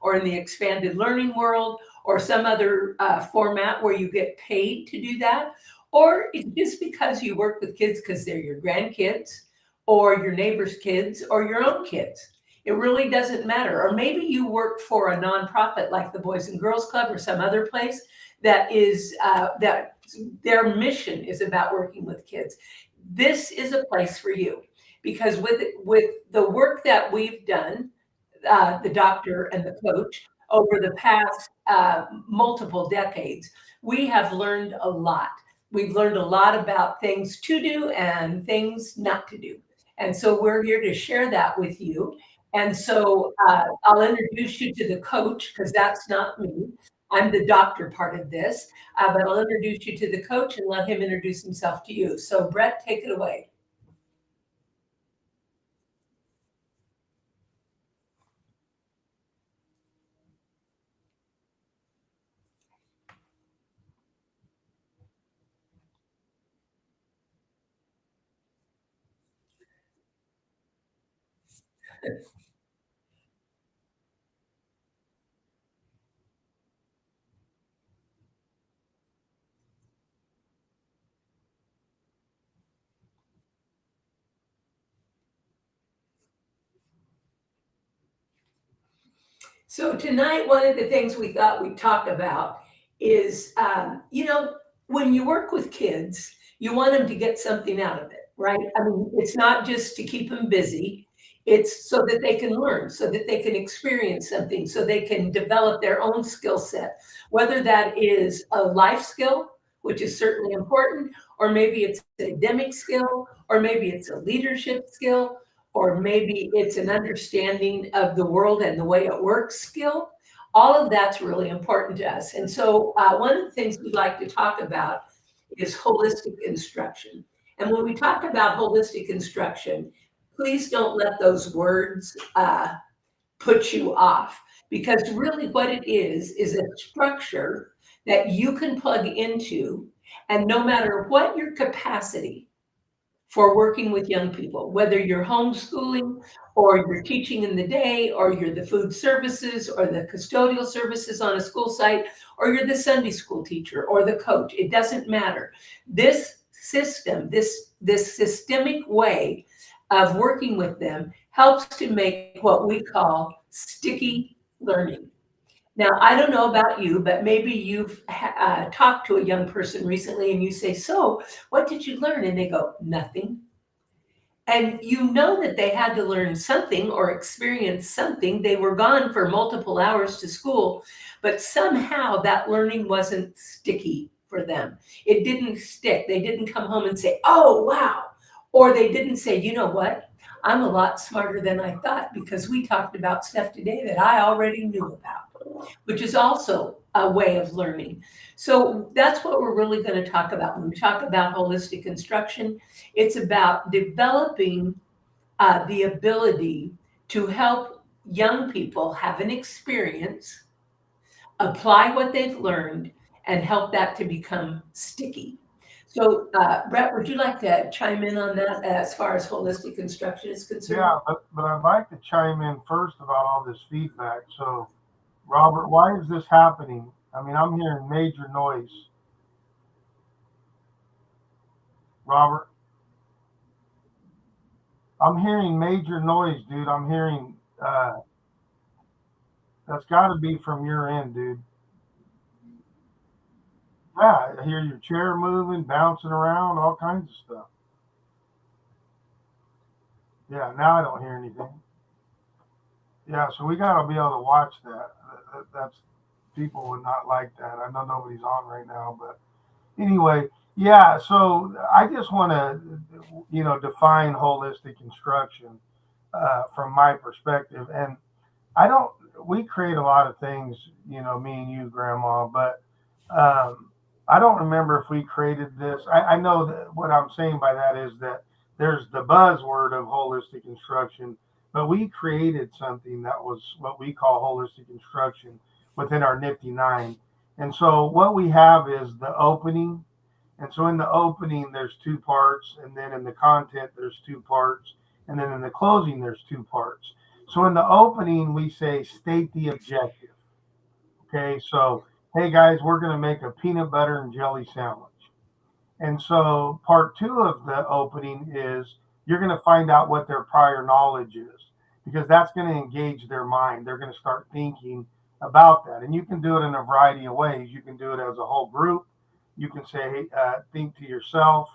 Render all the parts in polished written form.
or in the expanded learning world or some other format where you get paid to do that, or it's just because you work with kids because they're your grandkids or your neighbor's kids or your own kids. It really doesn't matter. Or maybe you work for a nonprofit like the Boys and Girls Club or some other place that their mission is about working with kids. This is a place for you because with the work that we've done, the doctor and the coach over the past multiple decades, we have learned a lot. We've learned a lot about things to do and things not to do. And so we're here to share that with you. And so I'll introduce you to the coach because that's not me. I'm the doctor part of this, but I'll introduce you to the coach and let him introduce himself to you. So Brett, take it away. So tonight, one of the things we thought we'd talk about is, when you work with kids, you want them to get something out of it, right? I mean, it's not just to keep them busy. It's so that they can learn, so that they can experience something, so they can develop their own skill set, whether that is a life skill, which is certainly important, or maybe it's an academic skill, or maybe it's a leadership skill, or maybe it's an understanding of the world and the way it works skill. All of that's really important to us. And so, one of the things we'd like to talk about is holistic instruction. And when we talk about holistic instruction, please don't let those words put you off, because really what it is a structure that you can plug into, and no matter what your capacity for working with young people, whether you're homeschooling or you're teaching in the day, or you're the food services or the custodial services on a school site, or you're the Sunday school teacher or the coach, it doesn't matter. This system, this systemic way of working with them helps to make what we call sticky learning. Now, I don't know about you, but maybe you've talked to a young person recently and you say, "So, what did you learn?" And they go, "Nothing." And you know that they had to learn something or experience something. They were gone for multiple hours to school, but somehow that learning wasn't sticky for them. It didn't stick. They didn't come home and say, "Oh, wow." Or they didn't say, "You know what? I'm a lot smarter than I thought because we talked about stuff today that I already knew about," which is also a way of learning. So that's what we're really going to talk about when we talk about holistic instruction. It's about developing the ability to help young people have an experience, apply what they've learned, and help that to become sticky. So, Brett, would you like to chime in on that as far as holistic instruction is concerned? Yeah, but I'd like to chime in first about all this feedback. So, Robert, why is this happening? I mean, I'm hearing major noise. Robert, I'm hearing major noise, dude. I'm hearing that's got to be from your end, dude. Yeah, I hear your chair moving, bouncing around, all kinds of stuff. Yeah, now I don't hear anything. Yeah, so we got to be able to watch that. That's people would not like that. I know nobody's on right now, but anyway, yeah. So I just want to, define holistic instruction from my perspective, and I don't. We create a lot of things, me and you, Grandma, but I don't remember if we created this. I know that what I'm saying by that is that there's the buzzword of holistic instruction, but we created something that was what we call holistic instruction within our Nifty Nine. And so what we have is the opening. And so in the opening, there's two parts, and then in the content, there's two parts, and then in the closing, there's two parts. So in the opening, we say, state the objective. Okay, so hey guys, we're going to make a peanut butter and jelly sandwich. And so part two of the opening is you're going to find out what their prior knowledge is, because that's going to engage their mind. They're going to start thinking about that. And you can do it in a variety of ways. You can do it as a whole group. You can say, hey, think to yourself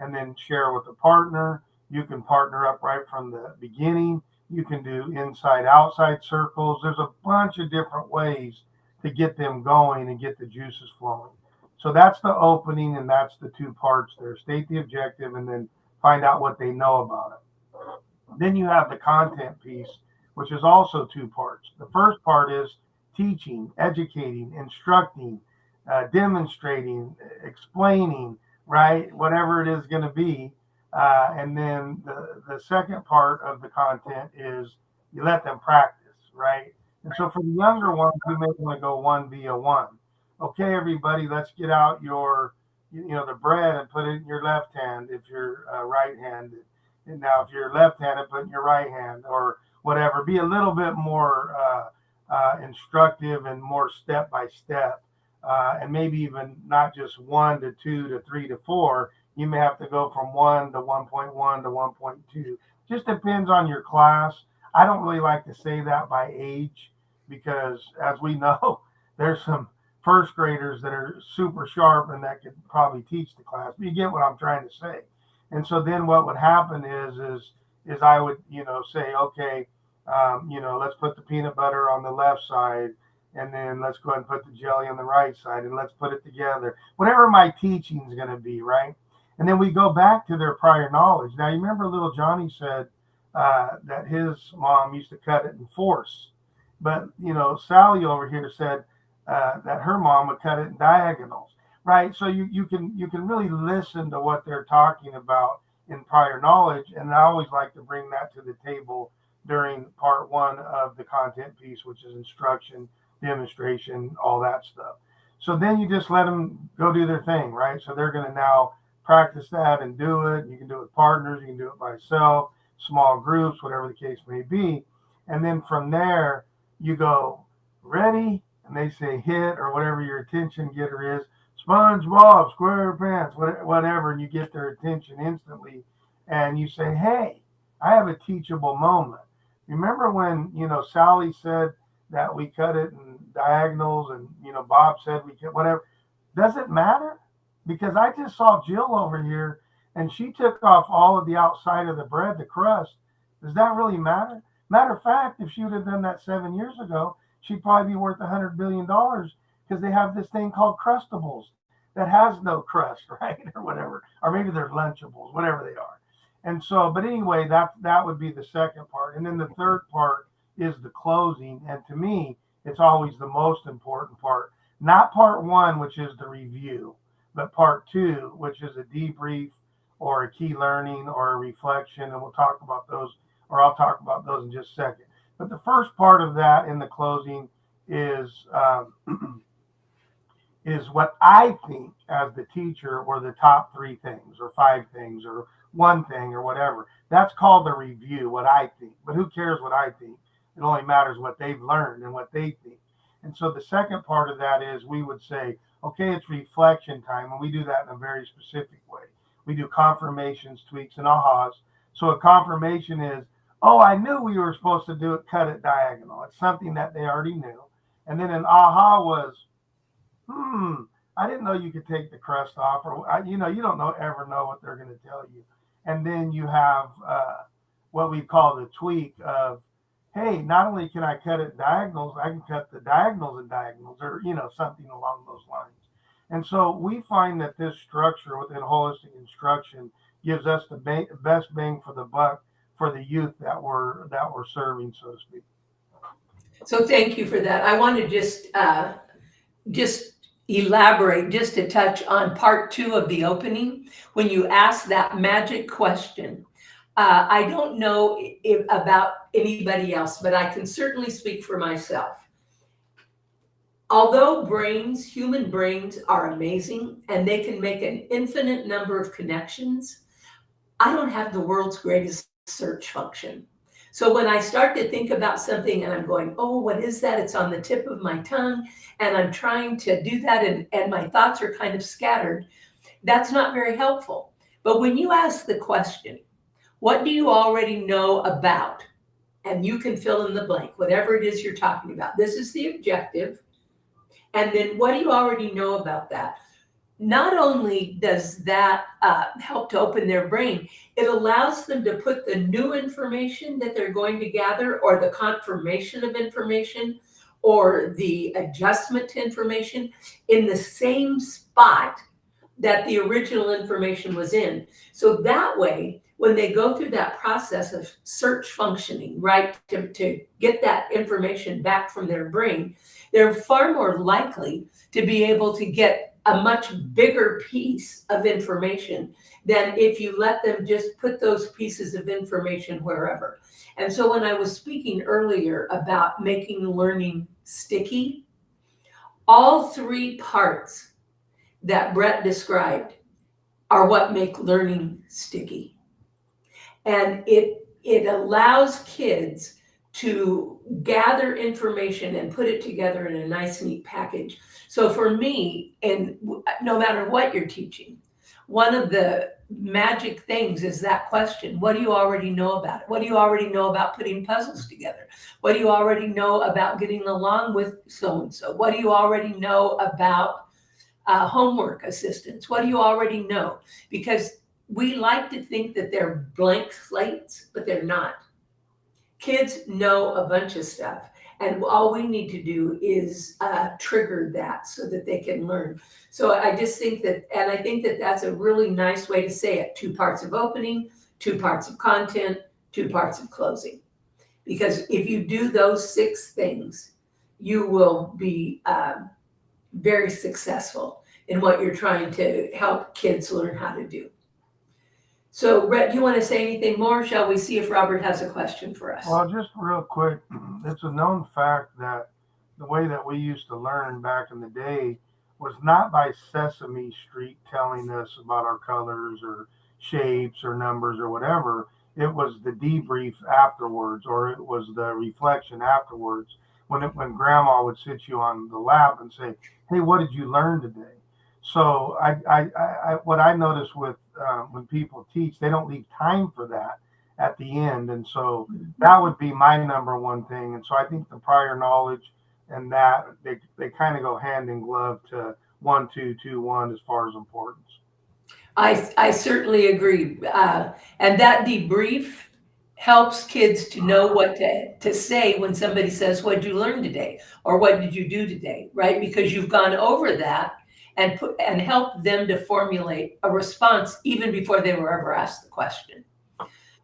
and then share with a partner. You can partner up right from the beginning. You can do inside outside circles. There's a bunch of different ways to get them going and get the juices flowing. So that's the opening, and that's the two parts there. State the objective and then find out what they know about it. Then you have the content piece, which is also two parts. The first part is teaching, educating, instructing, demonstrating, explaining, right? Whatever it is going to be. And then the second part of the content is you let them practice, right? And so for the younger ones, we may want to go 1v1. Okay, everybody, let's get out your, the bread and put it in your left hand if you're right-handed. And now if you're left-handed, put it in your right hand or whatever. Be a little bit more instructive and more step-by-step. And maybe even not just 1 to 2 to 3 to 4. You may have to go from 1 to 1.1 to 1.2. Just depends on your class. I don't really like to say that by age because, as we know, there's some first graders that are super sharp and that could probably teach the class. But you get what I'm trying to say. And so then what would happen is I would, say, okay, let's put the peanut butter on the left side, and then let's go ahead and put the jelly on the right side, and let's put it together. Whatever my teaching is going to be, right? And then we go back to their prior knowledge. Now, you remember little Johnny said that his mom used to cut it in force. But, Sally over here said that her mom would cut it in diagonals, right? So you can really listen to what they're talking about in prior knowledge. And I always like to bring that to the table during part one of the content piece, which is instruction, demonstration, all that stuff. So then you just let them go do their thing, right? So they're going to now practice that and do it. You can do it with partners, you can do it by yourself, small groups, whatever the case may be. And then from there, you go, ready? And they say hit or whatever your attention getter is, SpongeBob, SquarePants, whatever, and you get their attention instantly. And you say, hey, I have a teachable moment. Remember when, Sally said that we cut it in diagonals and, Bob said we cut whatever. Does it matter? Because I just saw Jill over here and she took off all of the outside of the bread, the crust. Does that really matter? Matter of fact, if she would have done that 7 years ago, she'd probably be worth $100 billion because they have this thing called Crustables that has no crust, right? Or whatever. Or maybe they're Lunchables, whatever they are. And so, but anyway, that would be the second part. And then the third part is the closing. And to me, it's always the most important part. Not part one, which is the review, but part two, which is a debrief or a key learning or a reflection. And we'll talk about those, or I'll talk about those in just a second. But the first part of that in the closing is is what I think as the teacher were the top 3 things or 5 things or one thing or whatever. That's called the review, what I think. But who cares what I think? It only matters what they've learned and what they think. And so the second part of that is we would say, okay, it's reflection time. And we do that in a very specific way. We do confirmations, tweaks, and ahas. So a confirmation is, oh, I knew we were supposed to do it, cut it diagonal. It's something that they already knew. And then an aha was, I didn't know you could take the crust off, or you don't ever know what they're going to tell you. And then you have what we call the tweak of, hey, not only can I cut it diagonals, I can cut the diagonals and diagonals, or something along those lines. And so we find that this structure within holistic instruction gives us the best bang for the buck for the youth that we're serving, so to speak. So thank you for that. I want to just elaborate just a touch on part 2 of the opening. When you ask that magic question, I don't know about anybody else, but I can certainly speak for myself. Although human brains are amazing and they can make an infinite number of connections, I don't have the world's greatest search function. So when I start to think about something and I'm going, oh, what is that? It's on the tip of my tongue, and I'm trying to do that, and my thoughts are kind of scattered, that's not very helpful. But when you ask the question, what do you already know about? And you can fill in the blank, whatever it is you're talking about. This is the objective. And then what do you already know about that? Not only does that help to open their brain, it allows them to put the new information that they're going to gather, or the confirmation of information, or the adjustment to information, in the same spot that the original information was in. So that way, when they go through that process of search functioning, right, to get that information back from their brain, they're far more likely to be able to get a much bigger piece of information than if you let them just put those pieces of information wherever. And so when I was speaking earlier about making learning sticky, all three parts that Brett described are what make learning sticky. And it allows kids to gather information and put it together in a nice, neat package. So for me, and no matter what you're teaching, one of the magic things is that question: what do you already know about it? What do you already know about putting puzzles together? What do you already know about getting along with so-and-so? What do you already know about homework assistance? What do you already know? Because we like to think that they're blank slates, but they're not. Kids know a bunch of stuff, and all we need to do is trigger that so that they can learn. So I just think that, and I think that that's a really nice way to say it: 2 parts of opening, 2 parts of content, 2 parts of closing. Because if you do those 6 things, you will be very successful in what you're trying to help kids learn how to do. So, Brett, do you want to say anything more? Shall we see if Robert has a question for us? Well, just real quick, it's a known fact that the way that we used to learn back in the day was not by Sesame Street telling us about our colors or shapes or numbers or whatever. It was the debrief afterwards, or it was the reflection afterwards, when Grandma would sit you on the lap and say, "Hey, what did you learn today?" So what I notice with when people teach, they don't leave time for that at the end, and so that would be my number one thing. And so I think the prior knowledge and that they kind of go hand in glove to 1, 2, 2, 1 as far as importance. I certainly agree. And that debrief helps kids to know what to say when somebody says, "What did you learn today?" or "What did you do today?" Right? Because you've gone over that and helped them to formulate a response even before they were ever asked the question.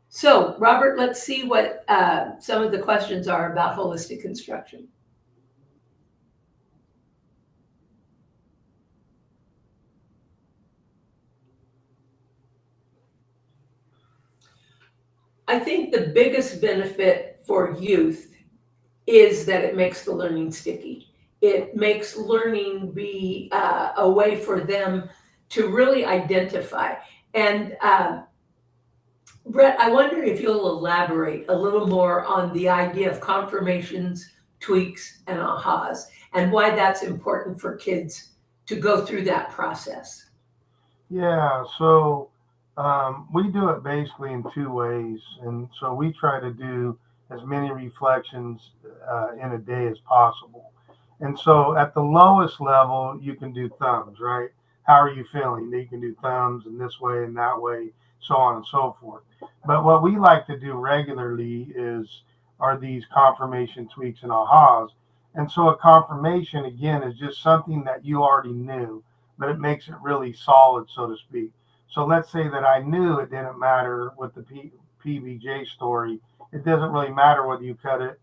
So, Robert, let's see what some of the questions are about holistic instruction. I think the biggest benefit for youth is that it makes the learning sticky. It makes learning be a way for them to really identify. And Brett, I wonder if you'll elaborate a little more on the idea of confirmations, tweaks, and ahas, and why that's important for kids to go through that process. Yeah, so we do it basically in 2 ways, and so we try to do as many reflections in a day as possible. And so at the lowest level, you can do thumbs, right? How are you feeling? You can do thumbs in this way and that way, so on and so forth. But what we like to do regularly is are these confirmation tweaks and ahas. And so a confirmation again is just something that you already knew, but it makes it really solid, so to speak. So let's say that I knew it didn't matter with the PBJ story. It doesn't really matter whether you cut it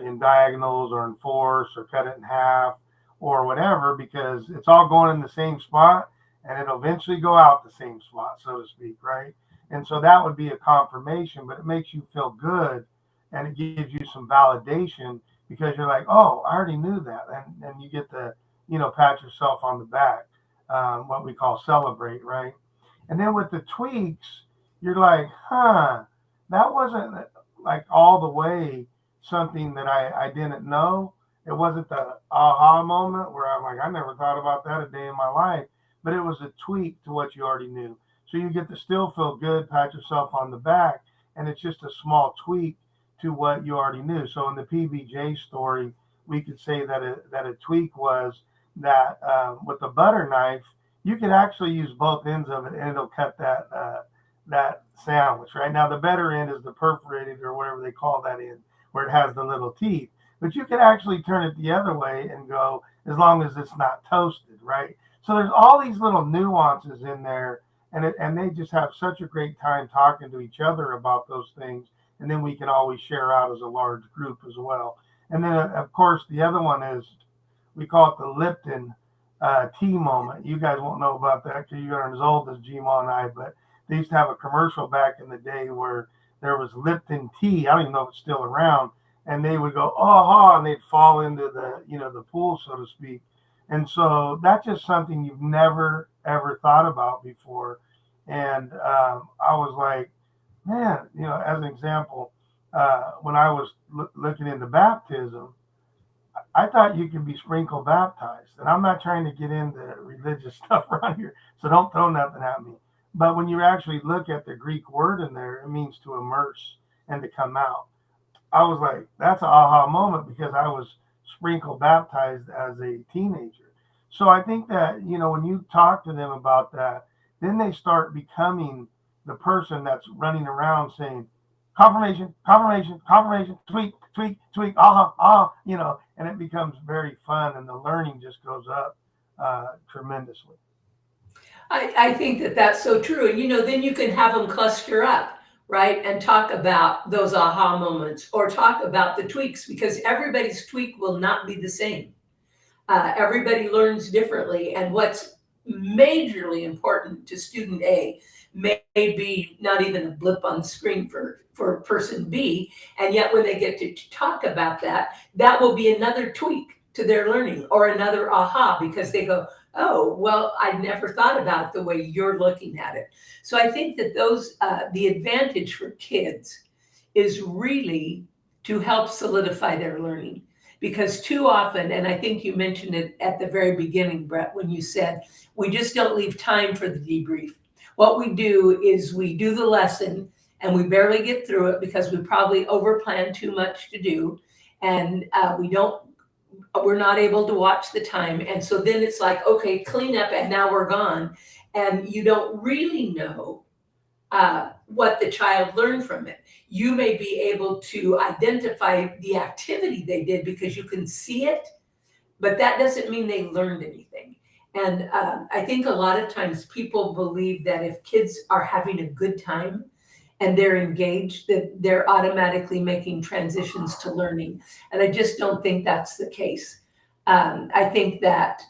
in diagonals or in fourths or cut it in half or whatever, because it's all going in the same spot and it'll eventually go out the same spot, so to speak, right? And so that would be a confirmation, but it makes you feel good and it gives you some validation because you're like, oh, I already knew that. And you get to, pat yourself on the back, what we call celebrate, right? And then with the tweaks, you're like, that wasn't like all the way something that I didn't know. It wasn't the aha moment where I'm like, I never thought about that a day in my life, but it was a tweak to what you already knew. So you get to still feel good, pat yourself on the back, and it's just a small tweak to what you already knew. So in the PBJ story, we could say that a tweak was that with the butter knife, you could actually use both ends of it, and it'll cut that sandwich. Right now, the better end is the perforated or whatever they call that end, where it has the little teeth. But you could actually turn it the other way and go as long as it's not toasted, right? So there's all these little nuances in there, and they just have such a great time talking to each other about those things, and then we can always share out as a large group as well. And then of course the other one is we call it the Lipton tea moment. You guys won't know about that because you aren't as old as Gma and I, but they used to have a commercial back in the day where there was Lipton tea. I don't even know if it's still around, and they would go oh, and they'd fall into the pool, so to speak. And so that's just something you've never ever thought about before. And I was like, man, as an example, when I was looking into baptism, I thought you could be sprinkle baptized. And I'm not trying to get into religious stuff around here, so don't throw nothing at me. But when you actually look at the Greek word in there, it means to immerse and to come out. I was like, that's an aha moment because I was sprinkle baptized as a teenager. So I think that, when you talk to them about that, then they start becoming the person that's running around saying, confirmation, confirmation, confirmation, tweak, tweak, tweak, and it becomes very fun and the learning just goes up tremendously. I think that that's so true. And then you can have them cluster up, right? And talk about those aha moments or talk about the tweaks because everybody's tweak will not be the same. Everybody learns differently. And what's majorly important to student A may be not even a blip on the screen for person B. And yet when they get to talk about that, that will be another tweak to their learning or another aha because they go, oh, well, I never thought about it the way you're looking at it. So I think that the advantage for kids is really to help solidify their learning. Because too often, and I think you mentioned it at the very beginning, Brett, when you said, we just don't leave time for the debrief. What we do is we do the lesson and we barely get through it because we probably overplan too much to do. And we're not able to watch the time. And so then it's like, okay, clean up and now we're gone. And you don't really know what the child learned from it. You may be able to identify the activity they did because you can see it, but that doesn't mean they learned anything. And I think a lot of times people believe that if kids are having a good time and they're engaged, that they're automatically making transitions to learning. And I just don't think that's the case. I think that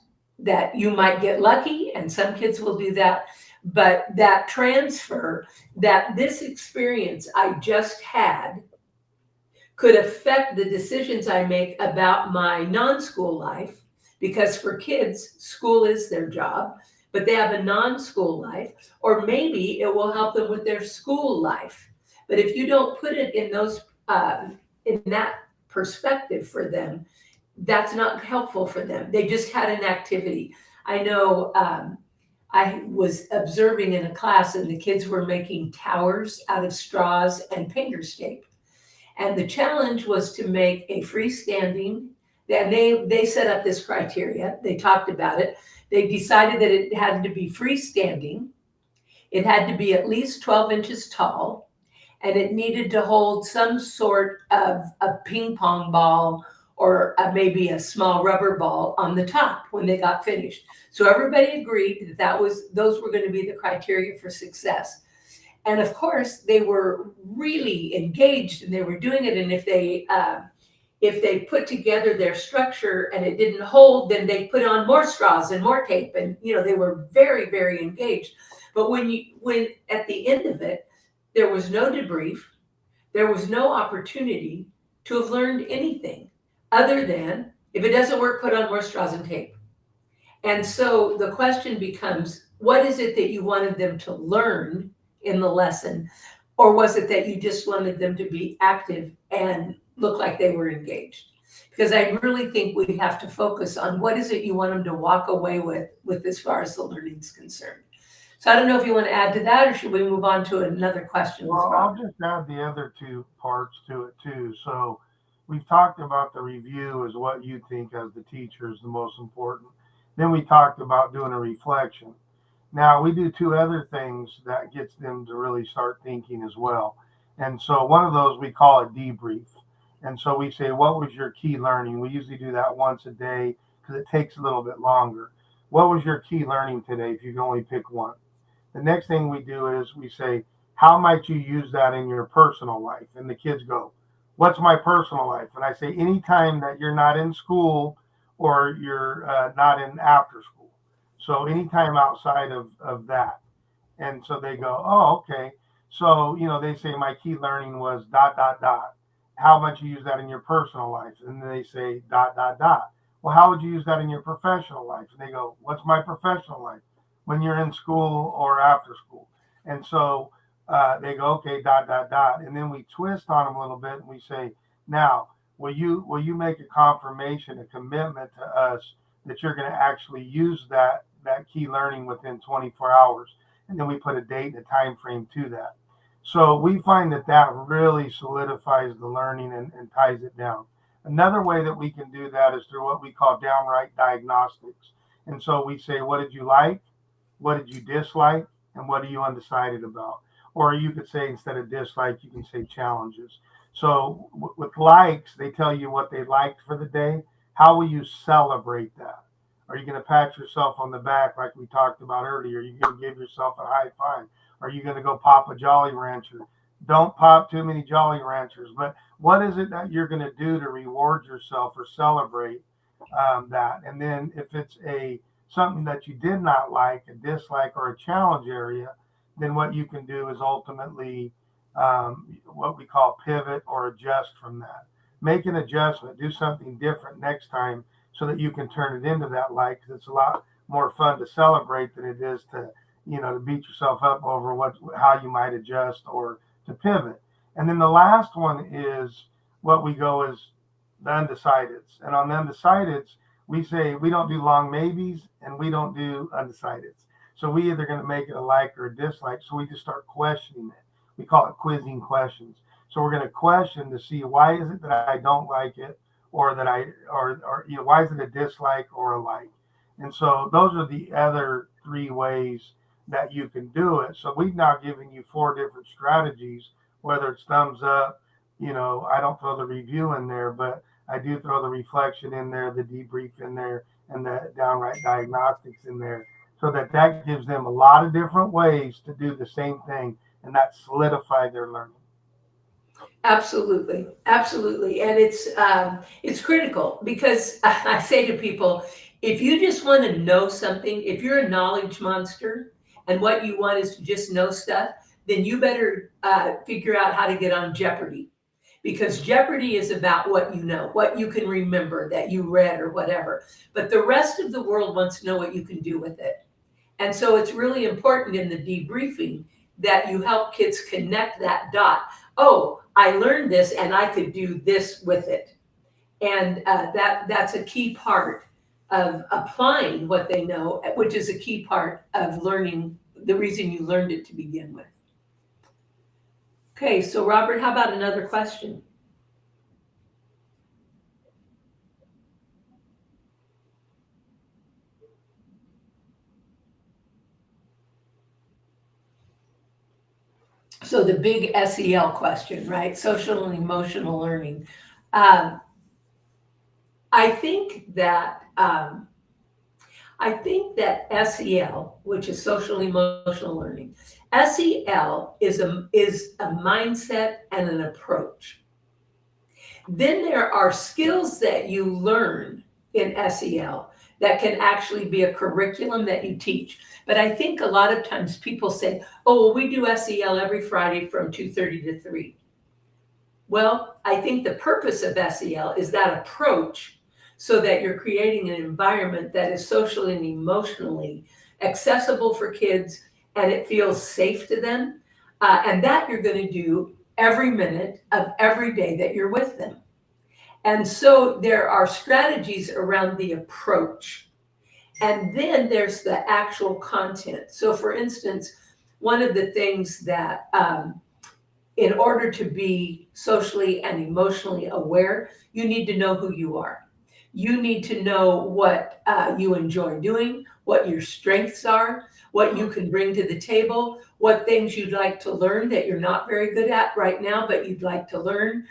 you might get lucky, and some kids will do that, but that transfer, that this experience I just had could affect the decisions I make about my non-school life, because for kids, school is their job, but they have a non-school life, or maybe it will help them with their school life. But if you don't put it in in that perspective for them, that's not helpful for them. They just had an activity. I know I was observing in a class and the kids were making towers out of straws and painter's tape. And the challenge was to make a freestanding, and they set up this criteria. They talked about it. They decided that it had to be freestanding. It had to be at least 12 inches tall, and it needed to hold some sort of a ping pong ball or maybe a small rubber ball on the top when they got finished. So everybody agreed that those were going to be the criteria for success. And of course, they were really engaged and they were doing it. And if they put together their structure and it didn't hold, then they put on more straws and more tape. And they were very, very engaged. But when at the end of it, there was no debrief, there was no opportunity to have learned anything other than, if it doesn't work, put on more straws and tape. And so the question becomes, what is it that you wanted them to learn in the lesson? Or was it that you just wanted them to be active and look like they were engaged? Because I really think we have to focus on what is it you want them to walk away with as far as the learning is concerned. So I don't know if you want to add to that, or should we move on to another question with Well, I'll Robert? just add the other two parts to it too. So we've talked about the review as what you think as the teacher is the most important. Then we talked about doing a reflection. Now we do two other things that gets them to really start thinking as well. And so one of those we call a debrief. And so we say, what was your key learning? We usually do that once a day because it takes a little bit longer. What was your key learning today if you can only pick one? The next thing we do is we say, how might you use that in your personal life? And the kids go, what's my personal life? And I say, anytime that you're not in school or you're not in after school. So anytime outside of that. And so they go, oh, okay. So, they say my key learning was dot, dot, dot. How much you use that in your personal life? And they say dot, dot, dot. Well, how would you use that in your professional life? And they go, what's my professional life? When you're in school or after school. And so they go, okay, dot, dot, dot. And then we twist on them a little bit and we say, now, will you make a confirmation, a commitment to us that you're going to actually use that key learning within 24 hours? And then we put a date and a time frame to that. So we find that really solidifies the learning and ties it down. Another way that we can do that is through what we call downright diagnostics. And so we say, what did you like? What did you dislike? And what are you undecided about? Or you could say, instead of dislike, you can say challenges. So with likes, they tell you what they liked for the day. How will you celebrate that? Are you going to pat yourself on the back like we talked about earlier? Are you going to give yourself a high five? Are you going to go pop a Jolly Rancher? Don't pop too many Jolly Ranchers. But what is it that you're going to do to reward yourself or celebrate that? And then if it's something that you did not like, a dislike, or a challenge area, then what you can do is ultimately what we call pivot or adjust from that. Make an adjustment, do something different next time so that you can turn it into that like, because it's a lot more fun to celebrate than it is to beat yourself up over how you might adjust or to pivot. And then the last one is what we go as the undecideds. And on the undecideds, we say we don't do long maybes and we don't do undecideds. So we either going to make it a like or a dislike. So we just start questioning it. We call it quizzing questions. So we're going to question to see, why is it that I don't like it, or that why is it a dislike or a like? And so those are the other three ways that you can do it. So we've now given you 4 different strategies, whether it's thumbs up, I don't throw the review in there, but I do throw the reflection in there, the debrief in there, and the downright diagnostics in there, so that gives them a lot of different ways to do the same thing, and that solidify their learning. Absolutely, absolutely, and it's critical because I say to people, if you just want to know something, if you're a knowledge monster and what you want is to just know stuff, then you better figure out how to get on Jeopardy, because Jeopardy is about what you know, what you can remember that you read or whatever. But the rest of the world wants to know what you can do with it. And so it's really important in the debriefing that you help kids connect that dot. Oh, I learned this and I could do this with it. And that's a key part of applying what they know, which is a key part of learning, the reason you learned it to begin with. Okay, so Robert, how about another question? So the big SEL question, right? Social and emotional learning. Um, I think that SEL, which is social and emotional learning, SEL is a mindset and an approach. Then there are skills that you learn in SEL that can actually be a curriculum that you teach. But I think a lot of times people say, oh, well, we do SEL every Friday from 2:30 to 3. Well, I think the purpose of SEL is that approach, so that you're creating an environment that is socially and emotionally accessible for kids and it feels safe to them. And that you're going to do every minute of every day that you're with them. And so there are strategies around the approach. And then there's the actual content. So, for instance, one of the things that, in order to be socially and emotionally aware, you need to know who you are. You need to know what you enjoy doing, what your strengths are, what you can bring to the table, what things you'd like to learn that you're not very good at right now, but you'd like to learn.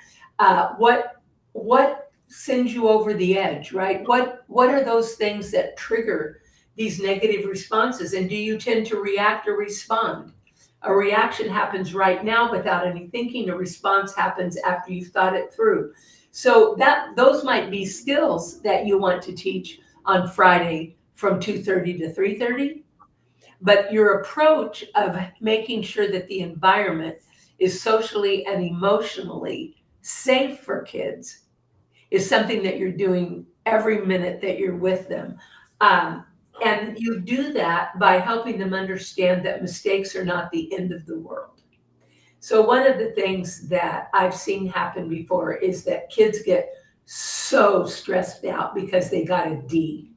What sends you over the edge, right? What are those things that trigger these negative responses? And do you tend to react or respond? A reaction happens right now without any thinking. A response happens after you've thought it through. So those might be skills that you want to teach on Friday from 2:30 to 3:30. But your approach of making sure that the environment is socially and emotionally safe for kids is something that you're doing every minute that you're with them. And you do that by helping them understand that mistakes are not the end of the world. So, one of the things that I've seen happen before is that kids get so stressed out because they got a D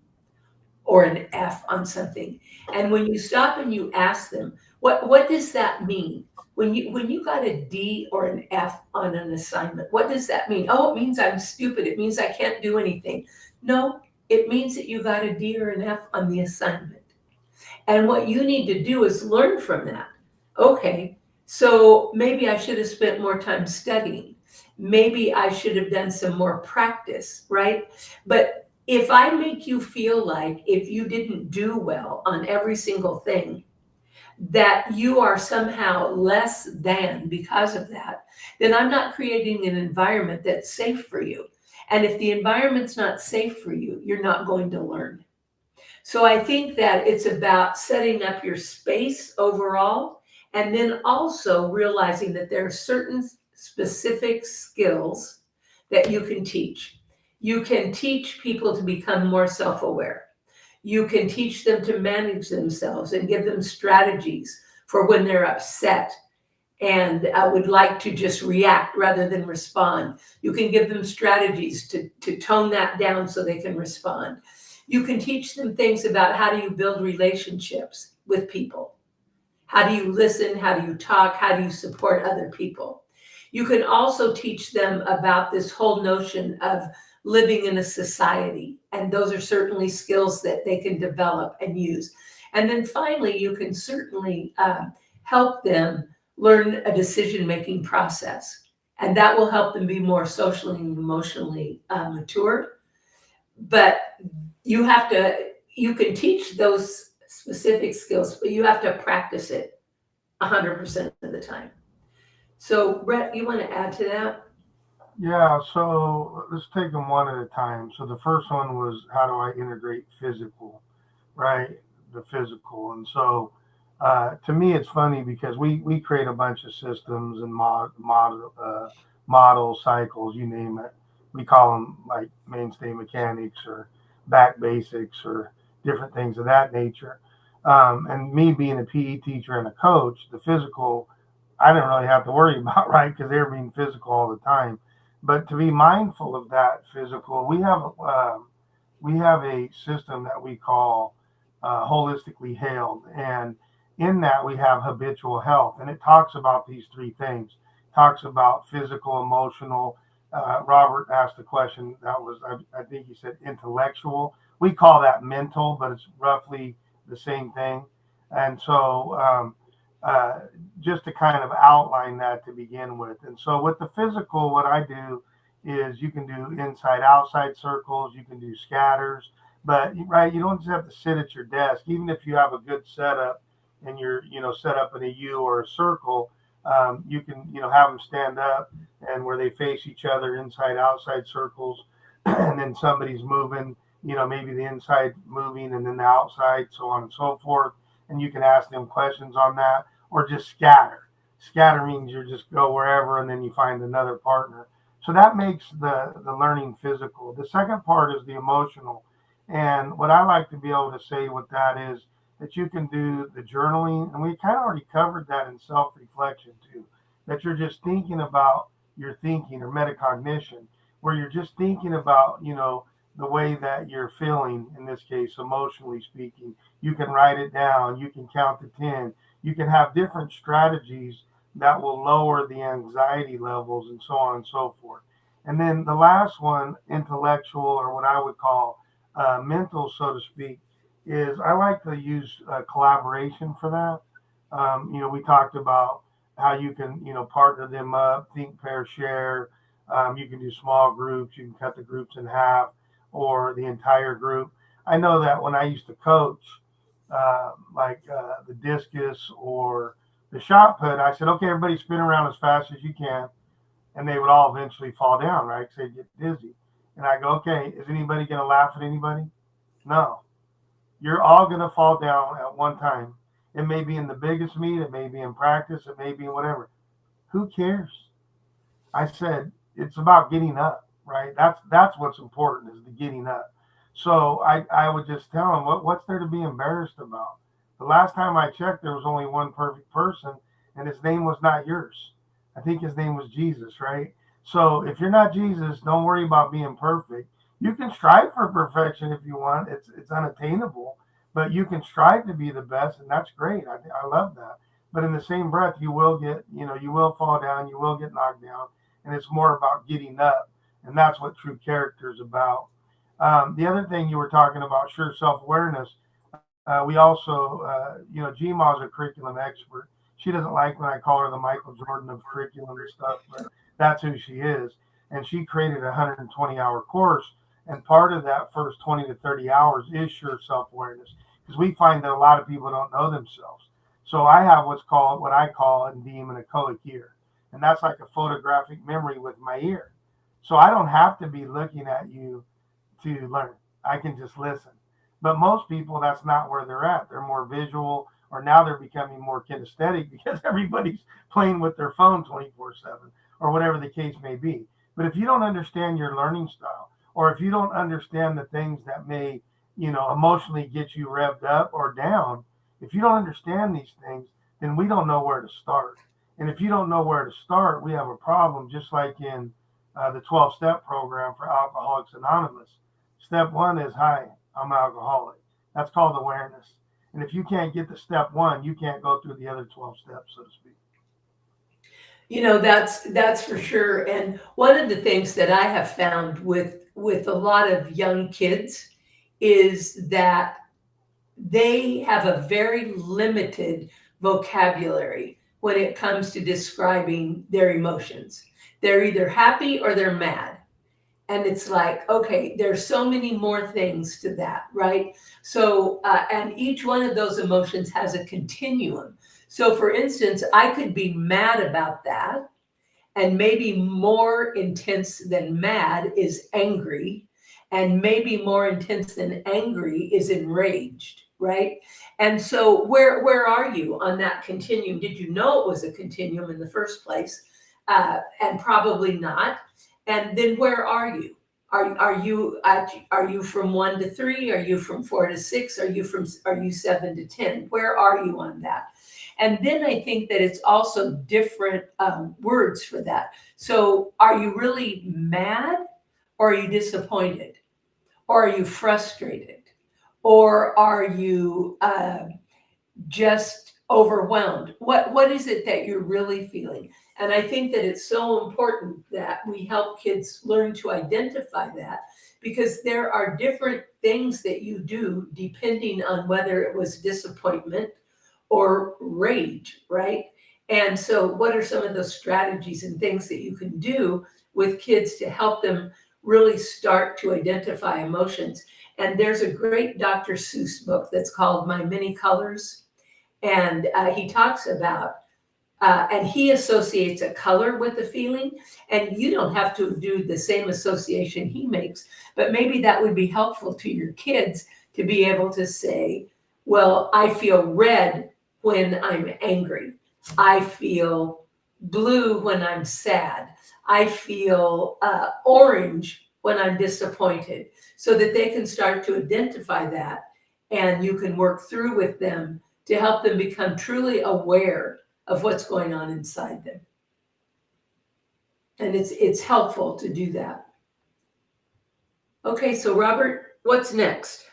or an F on something. And when you stop and you ask them, what does that mean? When you got a D or an F on an assignment, what does that mean? Oh, it means I'm stupid. It means I can't do anything. No, it means that you got a D or an F on the assignment. And what you need to do is learn from that. Okay, so maybe I should have spent more time studying. Maybe I should have done some more practice, right? But if I make you feel like if you didn't do well on every single thing, that you are somehow less than because of that, then I'm not creating an environment that's safe for you. And if the environment's not safe for you, you're not going to learn. So I think that it's about setting up your space overall, and then also realizing that there are certain specific skills that you can teach. You can teach people to become more self aware. You can teach them to manage themselves and give them strategies for when they're upset and would like to just react rather than respond. You can give them strategies to tone that down so they can respond. You can teach them things about how do you build relationships with people? How do you listen? How do you talk? How do you support other people? You can also teach them about this whole notion of living in a society. And those are certainly skills that they can develop and use. And then finally, you can certainly help them learn a decision-making process. And that will help them be more socially and emotionally mature. But you can teach those specific skills, but you have to practice it 100% of the time. So Brett, you want to add to that? Yeah, so let's take them one at a time. So the first one was how do I integrate physical, right? The physical. And so to me, it's funny because we create a bunch of systems and model cycles, you name it. We call them like mainstay mechanics or back basics or different things of that nature. And me being a PE teacher and a coach, the physical, I didn't really have to worry about, right? Because they were being physical all the time. But to be mindful of that physical, we have a system that we call holistically hailed, and in that we have habitual health, and it talks about these three things. It talks about physical, emotional. Robert asked a question that was, I think he said intellectual. We call that mental, but it's roughly the same thing. And so just to kind of outline that to begin with. And so with the physical, what I do is you can do inside outside circles, you can do scatters, but right, you don't just have to sit at your desk. Even if you have a good setup and you're set up in a U or a circle, you can have them stand up and where they face each other, inside outside circles, and then somebody's moving, maybe the inside moving and then the outside, so on and so forth. And you can ask them questions on that, or just scatter. Scatter means you just go wherever and then you find another partner. So that makes the learning physical. The second part is the emotional. And what I like to be able to say with that is that you can do the journaling, and we kind of already covered that in self-reflection too, that you're just thinking about your thinking or metacognition, where you're just thinking about, the way that you're feeling, in this case, emotionally speaking. You can write it down, you can count to 10, you can have different strategies that will lower the anxiety levels and so on and so forth. And then the last one, intellectual, or what I would call mental, so to speak, is I like to use collaboration for that. We talked about how you can, partner them up, think, pair, share. You can do small groups. You can cut the groups in half or the entire group. I know that when I used to coach, the discus or the shot put, I said, okay, everybody spin around as fast as you can. And they would all eventually fall down, right? Because they'd get dizzy. And I go, okay, is anybody going to laugh at anybody? No. You're all going to fall down at one time. It may be in the biggest meet, it may be in practice, it may be in whatever. Who cares? I said it's about getting up, right? That's what's important, is the getting up. So I would just tell them, what's there to be embarrassed about? The last time I checked, there was only one perfect person, and his name was not yours. I think his name was Jesus, right? So if you're not Jesus, don't worry about being perfect. You can strive for perfection if you want. It's unattainable, but you can strive to be the best, and that's great. I love that. But in the same breath, you will you will fall down, you will get knocked down, and it's more about getting up, and that's what true character is about. The other thing you were talking about, sure, self-awareness. We also, GMA is a curriculum expert. She doesn't like when I call her the Michael Jordan of curriculum and stuff, but that's who she is. And she created a 120-hour course. And part of that first 20 to 30 hours is sure self-awareness, because we find that a lot of people don't know themselves. So I have what I call and deem an echoic ear. And that's like a photographic memory with my ear. So I don't have to be looking at you to learn. I can just listen. But most people, that's not where they're at. They're more visual, or now they're becoming more kinesthetic because everybody's playing with their phone 24/7 or whatever the case may be. But if you don't understand your learning style, or if you don't understand the things that may, emotionally get you revved up or down, if you don't understand these things, then we don't know where to start. And if you don't know where to start, we have a problem, just like in the 12-step program for Alcoholics Anonymous. Step one is, hi, I'm an alcoholic. That's called awareness. And if you can't get to step one, you can't go through the other 12 steps, so to speak. That's for sure. And one of the things that I have found with a lot of young kids is that they have a very limited vocabulary when it comes to describing their emotions. They're either happy or they're mad. And it's like, okay, there's so many more things to that, right? So, and each one of those emotions has a continuum. So, for instance, I could be mad about that, and maybe more intense than mad is angry, and maybe more intense than angry is enraged, right? And so, where are you on that continuum? Did you know it was a continuum in the first place? And probably not. And then where are you? Are you from 1 to 3? Are you from 4 to 6? Are you 7 to 10? Where are you on that? And then I think that it's also different words for that. So are you really mad, or are you disappointed, or are you frustrated, or are you just overwhelmed? What is it that you're really feeling? And I think that it's so important that we help kids learn to identify that, because there are different things that you do depending on whether it was disappointment or rage, right? And so what are some of those strategies and things that you can do with kids to help them really start to identify emotions? And there's a great Dr. Seuss book that's called My Many Colors. And he talks about, and he associates a color with the feeling. And you don't have to do the same association he makes, but maybe that would be helpful to your kids to be able to say, well, I feel red when I'm angry. I feel blue when I'm sad. I feel orange when I'm disappointed, so that they can start to identify that and you can work through with them to help them become truly aware of what's going on inside them. And it's helpful to do that. Okay, so Robert, what's next?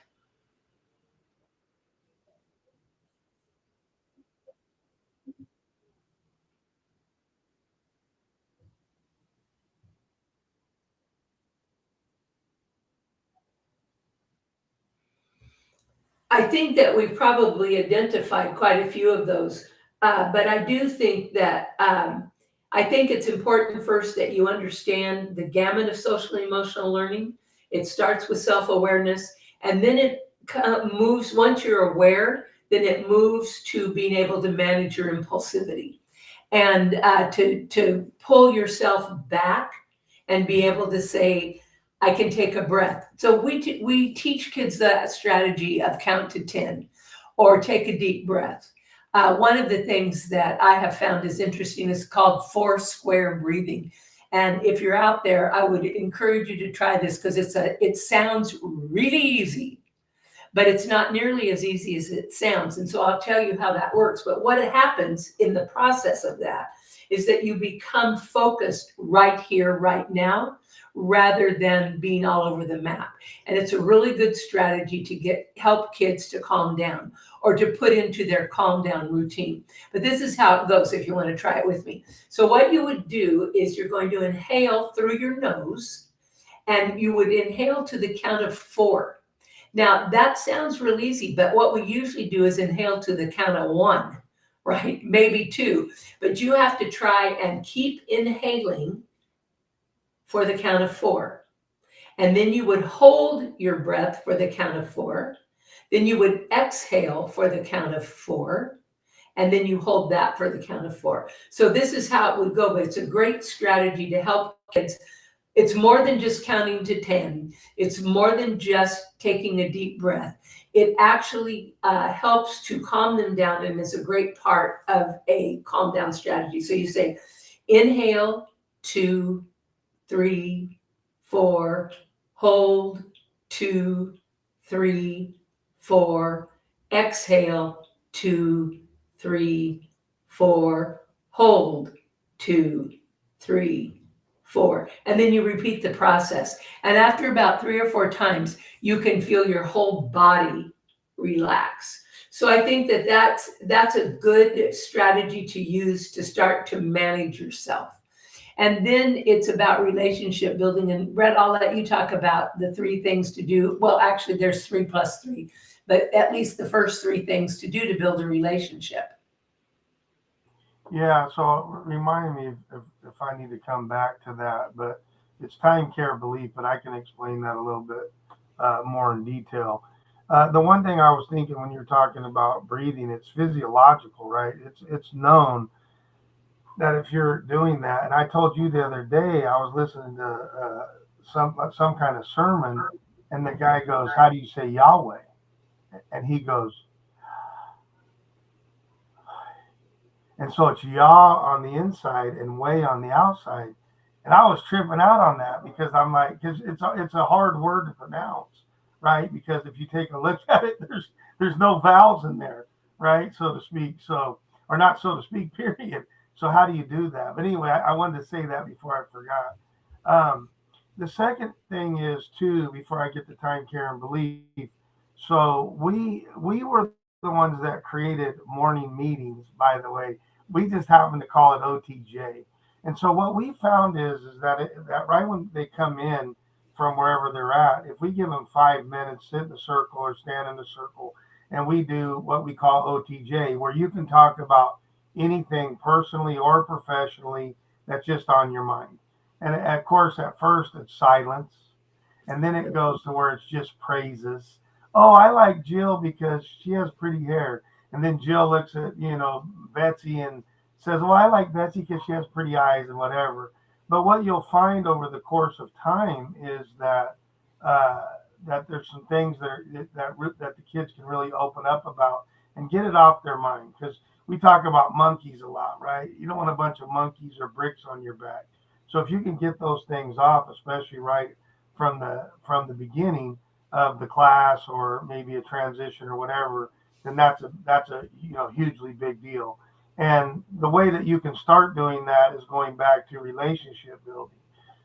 I think that we've probably identified quite a few of those, but I do think that I think it's important first that you understand the gamut of social emotional learning. It starts with self awareness, and then it moves. Once you're aware, then it moves to being able to manage your impulsivity and to pull yourself back and be able to say, I can take a breath. So we teach kids that strategy of count to 10 or take a deep breath. One of the things that I have found is interesting is called 4 square breathing. And if you're out there, I would encourage you to try this because it sounds really easy, but it's not nearly as easy as it sounds. And so I'll tell you how that works. But what happens in the process of that is that you become focused right here, right now, rather than being all over the map. And it's a really good strategy to help kids to calm down or to put into their calm down routine. But this is how it goes if you want to try it with me. So what you would do is you're going to inhale through your nose, and you would inhale to the count of 4. Now, that sounds real easy, but what we usually do is inhale to the count of 1, right? Maybe 2. But you have to try and keep inhaling for the count of 4. And then you would hold your breath for the count of 4. Then you would exhale for the count of 4. And then you hold that for the count of 4. So this is how it would go, but it's a great strategy to help kids. It's more than just counting to 10. It's more than just taking a deep breath. It actually helps to calm them down and is a great part of a calm down strategy. So you say, inhale, 2, 3, 4, hold, 2, 3, 4, exhale, 2, 3, 4, hold, 2, 3, 4. And then you repeat the process. And after about 3 or 4 times, you can feel your whole body relax. So I think that that's a good strategy to use to start to manage yourself. And then it's about relationship building. And Brett, I'll let you talk about the 3 things to do. Well, actually, there's 3 plus 3, but at least the first 3 things to do to build a relationship. Yeah, so remind me if I need to come back to that, but it's time, care, belief, but I can explain that a little bit more in detail. The one thing I was thinking when you're talking about breathing, it's physiological, right? It's known that if you're doing that, and I told you the other day I was listening to some kind of sermon, and the guy goes, "How do you say Yahweh?" And he goes, and so it's Yah on the inside and Way on the outside. And I was tripping out on that because I'm like, because it's a hard word to pronounce, right? Because if you take a look at it, there's no vowels in there, right? So to speak. So, or not so to speak, period. So how do you do that? But anyway, I wanted to say that before I forgot. The second thing is too, before I get to time, care, and belief. So we were the ones that created morning meetings, by the way. We just happen to call it OTJ. And so what we found is that right when they come in from wherever they're at, if we give them 5 minutes, sit in a circle or stand in a circle, and we do what we call OTJ, where you can talk about anything personally or professionally that's just on your mind. And of course, at first it's silence, and then it goes to where it's just praises. Oh, I like Jill because she has pretty hair. And then Jill looks at, Betsy and says, well, I like Betsy because she has pretty eyes and whatever. But what you'll find over the course of time is uh, that there's some things that the kids can really open up about and get it off their mind. Because we talk about monkeys a lot, right? You don't want a bunch of monkeys or bricks on your back. So if you can get those things off, especially right from the beginning, of the class or maybe a transition or whatever, then that's a hugely big deal. And the way that you can start doing that is going back to relationship building.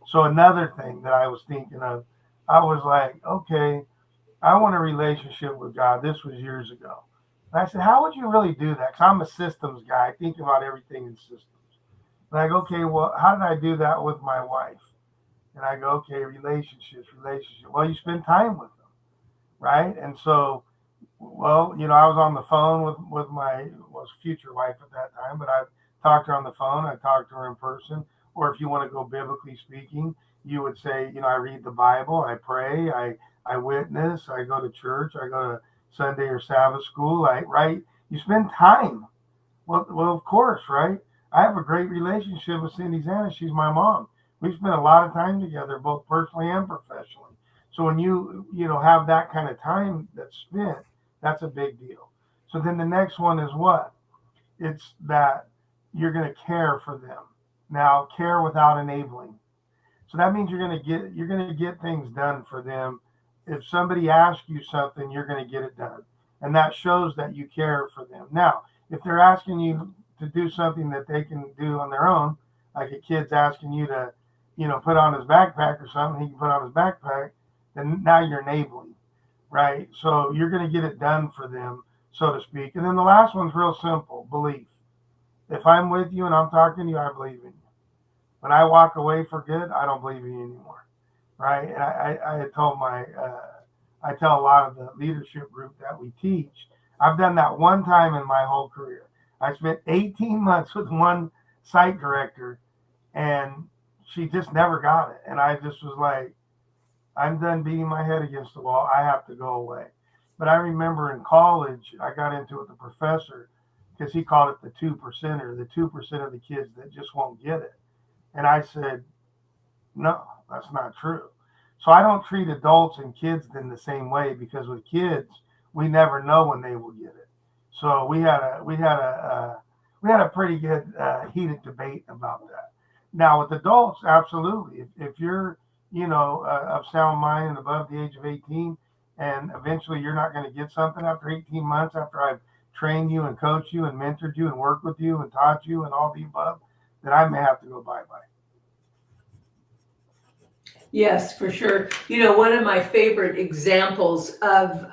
So another thing that I was thinking of, I was like, okay, I want a relationship with God. This was years ago. And I said, how would you really do that? Because I'm a systems guy. I think about everything in systems. And I go, okay, well, how did I do that with my wife? And I go, okay, relationships. Well, you spend time with them, right? And so, well, I was on the phone with my future wife at that time, but I talked to her on the phone. I talked to her in person. Or if you want to go biblically speaking, you would say, I read the Bible, I pray, I witness, I go to church, I go to Sunday or Sabbath school, right? You spend time. Well, of course, right? I have a great relationship with Cindy Zana. She's my mom. We spent a lot of time together, both personally and professionally. So when you have that kind of time that's spent, that's a big deal. So then the next one is what? It's that you're going to care for them. Now, care without enabling. So that means you're going to get things done for them. If somebody asks you something, you're going to get it done. And that shows that you care for them. Now, if they're asking you to do something that they can do on their own, like a kid's asking you to, put on his backpack or something, he can put on his backpack, then now you're enabling, right? So you're going to get it done for them, so to speak. And then the last one's real simple, belief. If I'm with you and I'm talking to you, I believe in you. When I walk away for good, I don't believe in you anymore, right? And I had told I tell a lot of the leadership group that we teach, I've done that one time in my whole career. I spent 18 months with one site director, and she just never got it. And I just was like, I'm done beating my head against the wall. I have to go away. But I remember in college, I got into it with the professor because he called it the 2%er, the 2% of the kids that just won't get it. And I said, no, that's not true. So I don't treat adults and kids in the same way, because with kids, we never know when they will get it. So we had a pretty good heated debate about that. Now with adults, absolutely. If you're of sound mind and above the age of 18, and eventually you're not going to get something after 18 months after I've trained you and coached you and mentored you and worked with you and taught you and all the above, then I may have to go bye-bye. Yes, for sure. One of my favorite examples of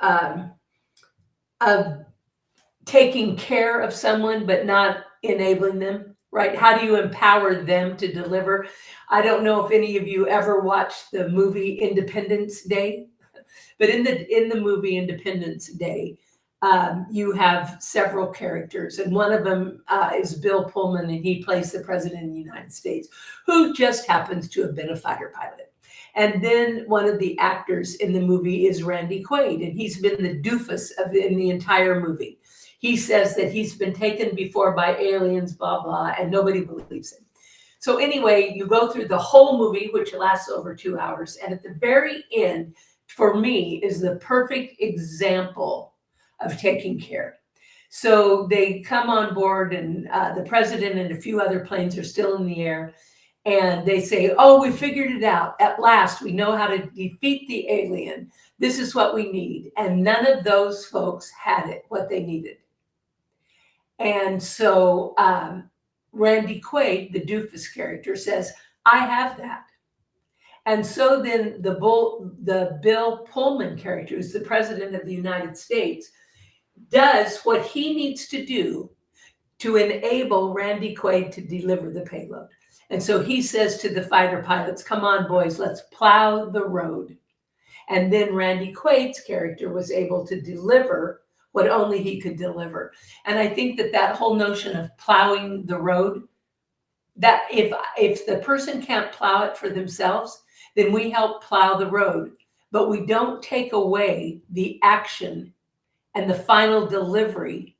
taking care of someone but not enabling them, right? How do you empower them to deliver? I don't know if any of you ever watched the movie Independence Day, but in the movie Independence Day, you have several characters, and one of them is Bill Pullman, and he plays the President of the United States, who just happens to have been a fighter pilot. And then one of the actors in the movie is Randy Quaid, and he's been the doofus in the entire movie. He says that he's been taken before by aliens, blah, blah, and nobody believes him. So anyway, you go through the whole movie, which lasts over 2 hours, and at the very end, for me, is the perfect example of taking care. So they come on board, and the president and a few other planes are still in the air. And they say, oh, we figured it out. At last, we know how to defeat the alien. This is what we need. And none of those folks had it, what they needed. And so Randy Quaid, the doofus character, says, I have that. And so then the Bill Pullman character, who's the President of the United States, does what he needs to do to enable Randy Quaid to deliver the payload. And so he says to the fighter pilots, come on, boys, let's plow the road. And then Randy Quaid's character was able to deliver what only he could deliver. And I think that whole notion of plowing the road, that if the person can't plow it for themselves, then we help plow the road, but we don't take away the action and the final delivery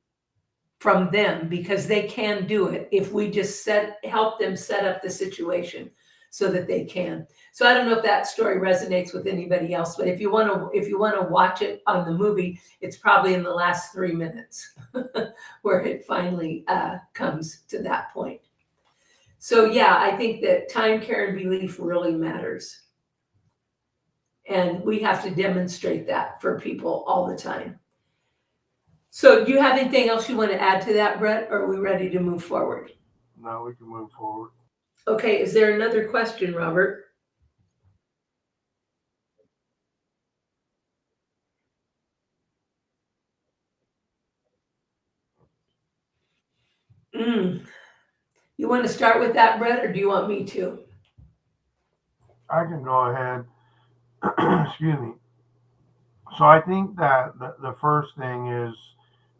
from them, because they can do it if we just help them set up the situation so that they can. So I don't know if that story resonates with anybody else, but if you want to watch it on the movie, it's probably in the last 3 minutes where it finally comes to that point. So yeah, I think that time, care, and belief really matters. And we have to demonstrate that for people all the time. So do you have anything else you want to add to that, Brett? Or are we ready to move forward? No, we can move forward. Okay, is there another question, Robert? Mm. You want to start with that, Brett, or do you want me to? I can go ahead. Excuse me. So I think that the first thing is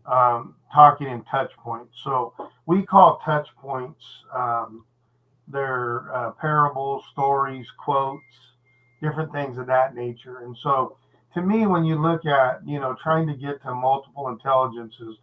talking in touch points. So we call touch points, they're parables, stories, quotes, different things of that nature. And so to me, when you look at, trying to get to multiple intelligences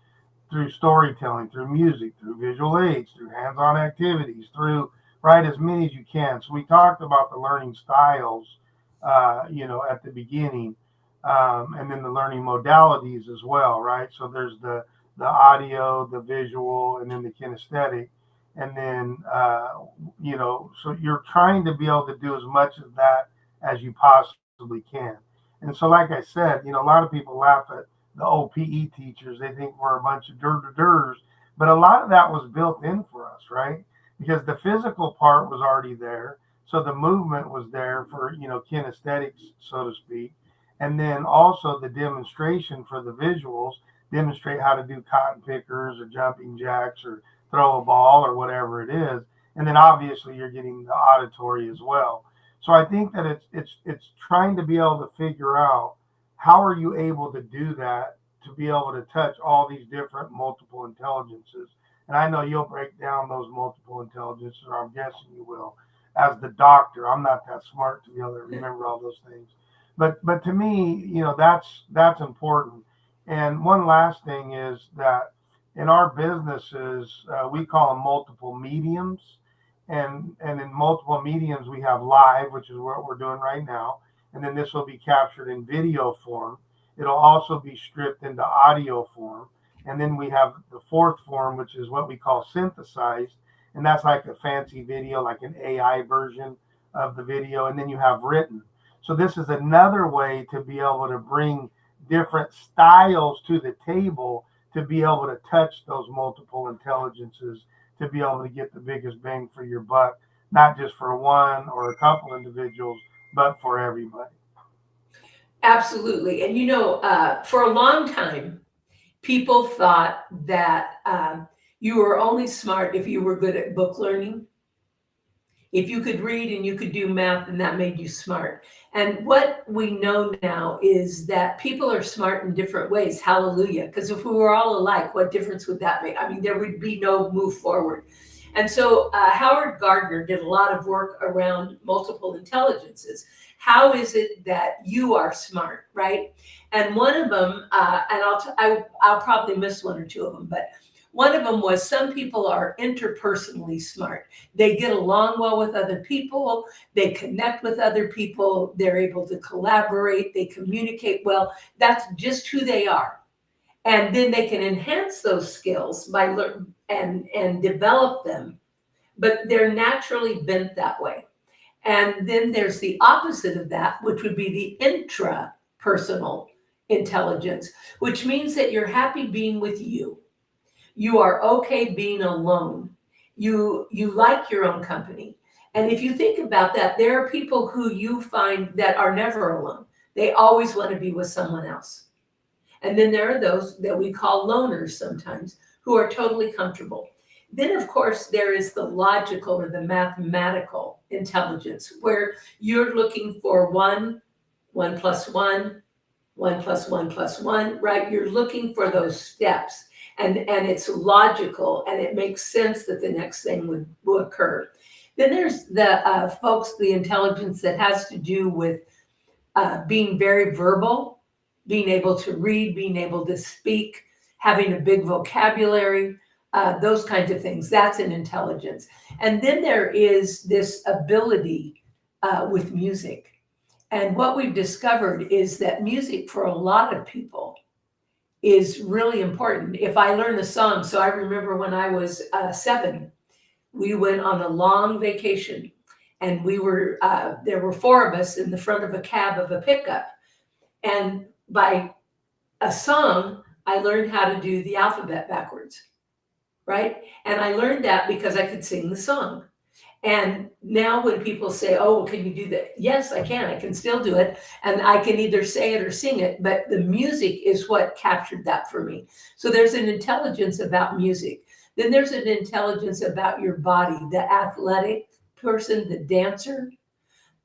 through storytelling, through music, through visual aids, through hands-on activities, through, right, as many as you can. So we talked about the learning styles, at the beginning, and then the learning modalities as well, right? So there's the audio, the visual, and then the kinesthetic, and then so you're trying to be able to do as much of that as you possibly can. And so, like I said, a lot of people laugh at the OPE teachers. They think we're a bunch of durs, but a lot of that was built in for us, right? Because the physical part was already there, so the movement was there for kinesthetics, so to speak, and then also the demonstration for the visuals, demonstrate how to do cotton pickers or jumping jacks or throw a ball or whatever it is, and then obviously you're getting the auditory as well. So I think that it's trying to be able to figure out how are you able to do that to be able to touch all these different multiple intelligences. And I know you'll break down those multiple intelligences, or I'm guessing you will. As the doctor, I'm not that smart to be able to remember all those things. But to me, that's important. And one last thing is that in our businesses, we call them multiple mediums. And in multiple mediums, we have live, which is what we're doing right now. And then this will be captured in video form. It'll also be stripped into audio form. And then we have the fourth form, which is what we call synthesized. And that's like a fancy video, like an AI version of the video. And then you have written. So this is another way to be able to bring different styles to the table to be able to touch those multiple intelligences, to be able to get the biggest bang for your buck, not just for one or a couple individuals, but for everybody. Absolutely. And for a long time, people thought that you were only smart if you were good at book learning. If you could read and you could do math, and that made you smart. And what we know now is that people are smart in different ways. Hallelujah. Because if we were all alike, what difference would that make? I mean, there would be no move forward. And so Howard Gardner did a lot of work around multiple intelligences. How is it that you are smart, right? And one of them, and I'll probably miss one or two of them, but one of them was some people are interpersonally smart. They get along well with other people. They connect with other people. They're able to collaborate. They communicate well. That's just who they are. And then they can enhance those skills by and develop them. But they're naturally bent that way. And then there's the opposite of that, which would be the intrapersonal intelligence, which means that you're happy being with you. You are okay being alone. You like your own company. And if you think about that, there are people who you find that are never alone. They always want to be with someone else. And then there are those that we call loners sometimes, who are totally comfortable. Then, of course, there is the logical or the mathematical intelligence, where you're looking for one plus one, one plus one plus one, right? You're looking for those steps. And it's logical, and it makes sense that the next thing would occur. Then there's the folks, the intelligence that has to do with being very verbal, being able to read, being able to speak, having a big vocabulary, those kinds of things. That's an intelligence. And then there is this ability with music. And what we've discovered is that music for a lot of people is really important. If I learn a song, so I remember when I was 7, we went on a long vacation, and there were four of us in the front of a cab of a pickup. And by a song, I learned how to do the alphabet backwards, right? And I learned that because I could sing the song. And now when people say, oh, can you do that? Yes, I can. I can still do it. And I can either say it or sing it, but the music is what captured that for me. So there's an intelligence about music. Then there's an intelligence about your body, the athletic person, the dancer,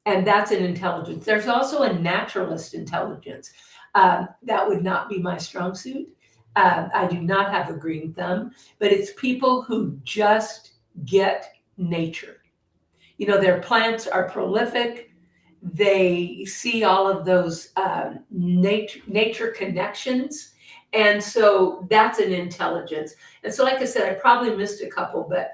and that's an intelligence. There's also a naturalist intelligence. That would not be my strong suit. I do not have a green thumb, but it's people who just get nature. You know, their plants are prolific. They see all of those nature connections. And so that's an intelligence. And so, like I said, I probably missed a couple, but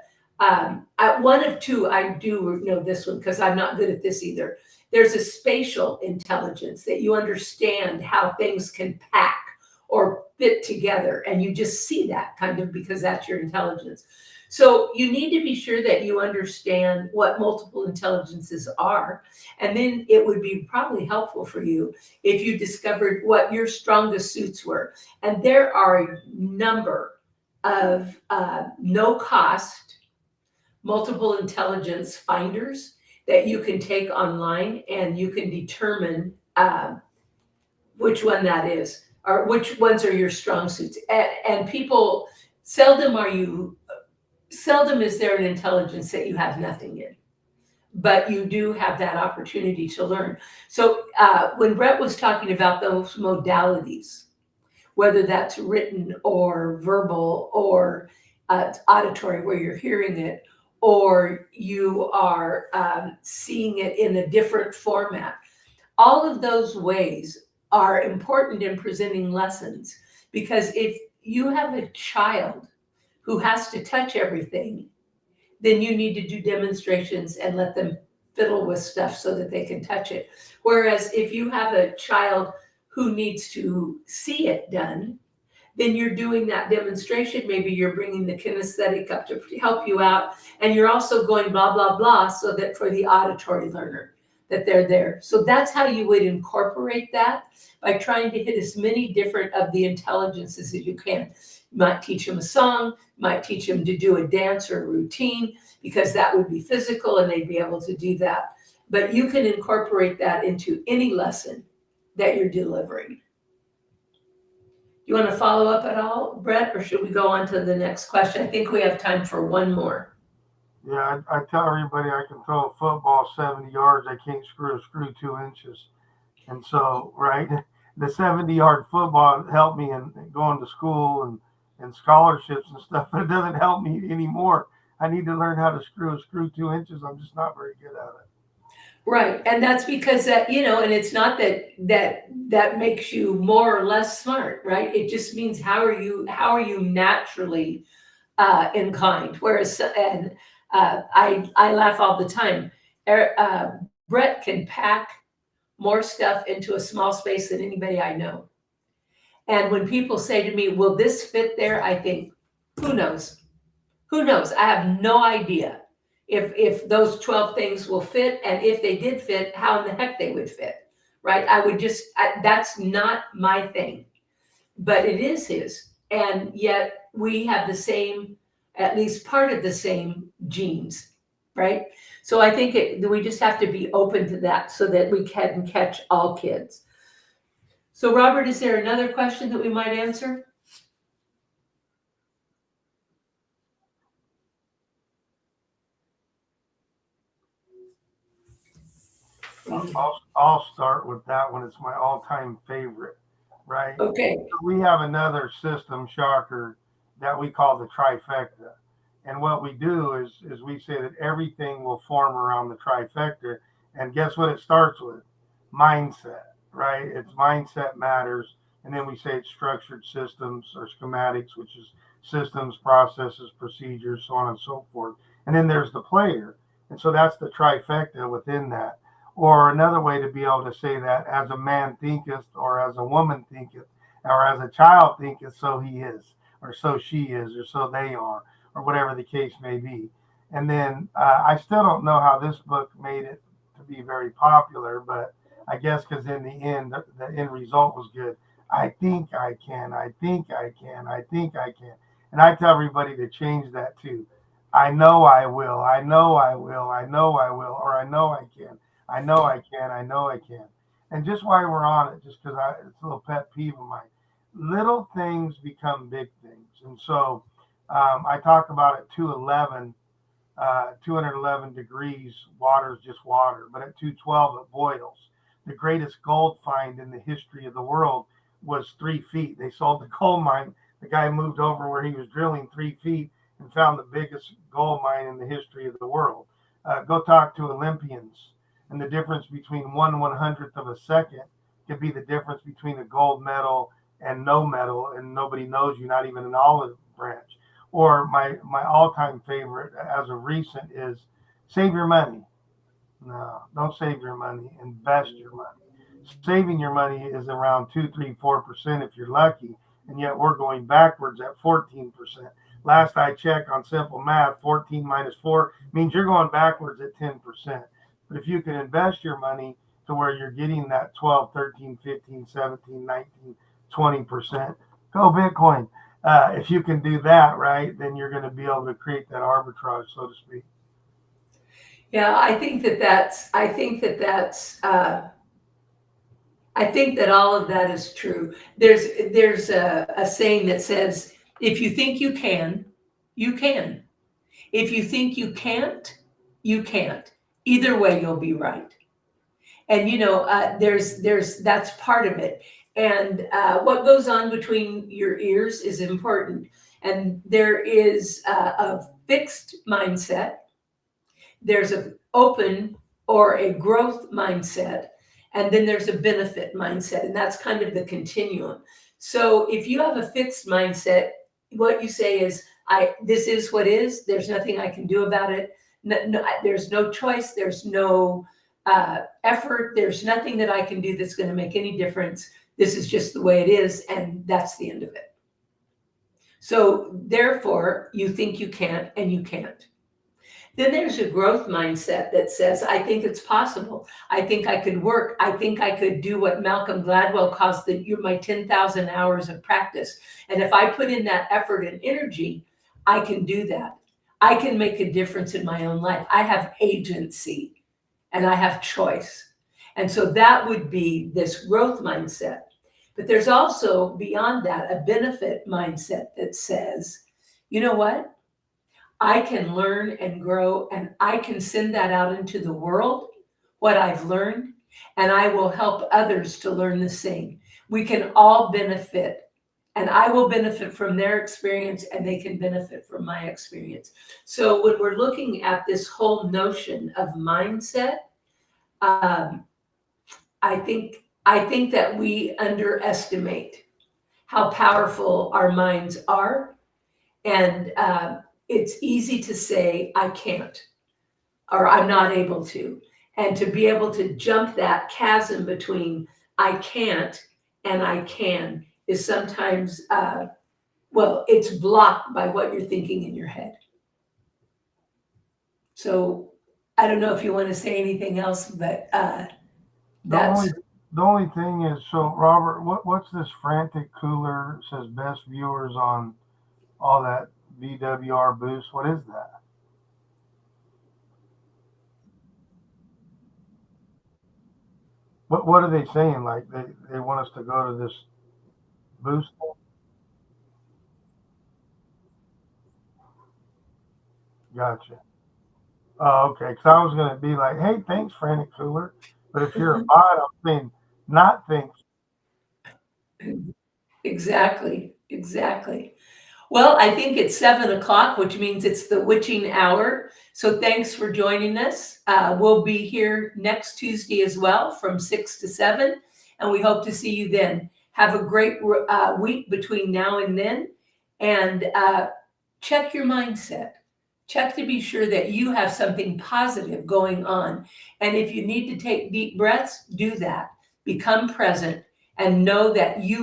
one of two, I do know this one because I'm not good at this either. There's a spatial intelligence that you understand how things can pack or fit together. And you just see that kind of because that's your intelligence. So you need to be sure that you understand what multiple intelligences are. And then it would be probably helpful for you if you discovered what your strongest suits were. And there are a number of no cost multiple intelligence finders that you can take online, and you can determine which one that is, or which ones are your strong suits. And people, seldom is there an intelligence that you have nothing in, but you do have that opportunity to learn. So when Brett was talking about those modalities, whether that's written or verbal or auditory where you're hearing it, or you are seeing it in a different format, all of those ways are important in presenting lessons. Because if you have a child who has to touch everything, then you need to do demonstrations and let them fiddle with stuff so that they can touch it. Whereas if you have a child who needs to see it done, then you're doing that demonstration. Maybe you're bringing the kinesthetic up to help you out. And you're also going blah, blah, blah, so that for the auditory learner, that they're there. So that's how you would incorporate that, by trying to hit as many different of the intelligences as you can. You might teach them a song, might teach them to do a dance or a routine, because that would be physical and they'd be able to do that. But you can incorporate that into any lesson that you're delivering. You want to follow up at all, Brett, or should we go on to the next question? I think we have time for one more. Yeah, I tell everybody I can throw a football 70 yards. I can't screw a screw 2 inches. And so, right, the 70-yard football helped me in going to school and scholarships and stuff, but it doesn't help me anymore. I need to learn how to screw a screw 2 inches. I'm just not very good at it. Right. And that's because that, and it's not that makes you more or less smart, right? It just means how are you naturally inclined. Whereas, and I laugh all the time. Brett can pack more stuff into a small space than anybody I know. And when people say to me, will this fit there? I think, who knows? Who knows? I have no idea if those 12 things will fit, and if they did fit, how in the heck they would fit, right? That's not my thing, but it is his. And yet we have the same, at least part of the same genes, right? So I think we just have to be open to that so that we can catch all kids. So Robert, is there another question that we might answer? I'll start with that one. It's my all-time favorite, right? Okay. We have another system, shocker, that we call the trifecta. And what we do is we say that everything will form around the trifecta. And guess what it starts with? Mindset, right? It's mindset matters. And then we say it's structured systems or schematics, which is systems, processes, procedures, so on and so forth. And then there's the player. And so that's the trifecta within that. Or another way to be able to say that, as a man thinketh, or as a woman thinketh, or as a child thinketh, so he is, or so she is, or so they are, or whatever the case may be. And then I still don't know how this book made it to be very popular, but I guess because in the end, the end result was good. I think I can. I think I can. I think I can. And I tell everybody to change that too. I know I will. I know I will. I know I will. Or I know I can. I know I can. I know I can. And just while we're on it, just because it's a little pet peeve of mine, little things become big things. And so I talk about at 211 degrees, water is just water. But at 212, it boils. The greatest gold find in the history of the world was 3 feet. They sold the gold mine. The guy moved over where he was drilling 3 feet and found the biggest gold mine in the history of the world. Go talk to Olympians, and the difference between 1/100th of a second could be the difference between a gold medal and no medal, and nobody knows you, not even an olive branch. Or my all-time favorite as of recent is save your money. No, don't save your money. Invest your money. Saving your money is around 2, 3, 4% if you're lucky, and yet we're going backwards at 14%. Last I checked on simple math, 14 minus 4 means you're going backwards at 10%. But if you can invest your money to where you're getting that 12, 13, 15, 17, 19, 20%, go Bitcoin. If you can do that, right, then you're going to be able to create that arbitrage, so to speak. Yeah, I think that all of that is true. There's a saying that says, if you think you can, you can. If you think you can't, you can't. Either way, you'll be right. And that's part of it. And what goes on between your ears is important. And there is a fixed mindset. There's an open or a growth mindset, and then there's a benefit mindset, and that's kind of the continuum. So if you have a fixed mindset, what you say is, this is what is, there's nothing I can do about it. No, there's no choice, there's no effort, there's nothing that I can do that's going to make any difference. This is just the way it is, and that's the end of it. So therefore, you think you can't, and you can't. Then there's a growth mindset that says, I think it's possible. I think I could work. I think I could do what Malcolm Gladwell calls my 10,000 hours of practice. And if I put in that effort and energy, I can do that. I can make a difference in my own life. I have agency and I have choice. And so that would be this growth mindset. But there's also, beyond that, a benefit mindset that says, you know what? I can learn and grow, and I can send that out into the world, what I've learned, and I will help others to learn the same. We can all benefit, and I will benefit from their experience, and they can benefit from my experience. So when we're looking at this whole notion of mindset, I think that we underestimate how powerful our minds are, and it's easy to say, I can't, or I'm not able to. And to be able to jump that chasm between I can't and I can is sometimes, it's blocked by what you're thinking in your head. So I don't know if you want to say anything else, but that's... The only thing is, so Robert, what's this frantic cooler? It says best viewers on all that VWR boost. What is that? What are they saying? Like they want us to go to this boost? Gotcha. Oh, okay. Because I was going to be like, hey, thanks, frantic cooler. But if you're a bot, I'm saying not thanks. Exactly. Well, I think it's 7 o'clock, which means it's the witching hour. So thanks for joining us. We'll be here next Tuesday as well from 6 to 7, and we hope to see you then. Have a great week between now and then, and check your mindset. Check to be sure that you have something positive going on. And if you need to take deep breaths, do that. Become present and know that you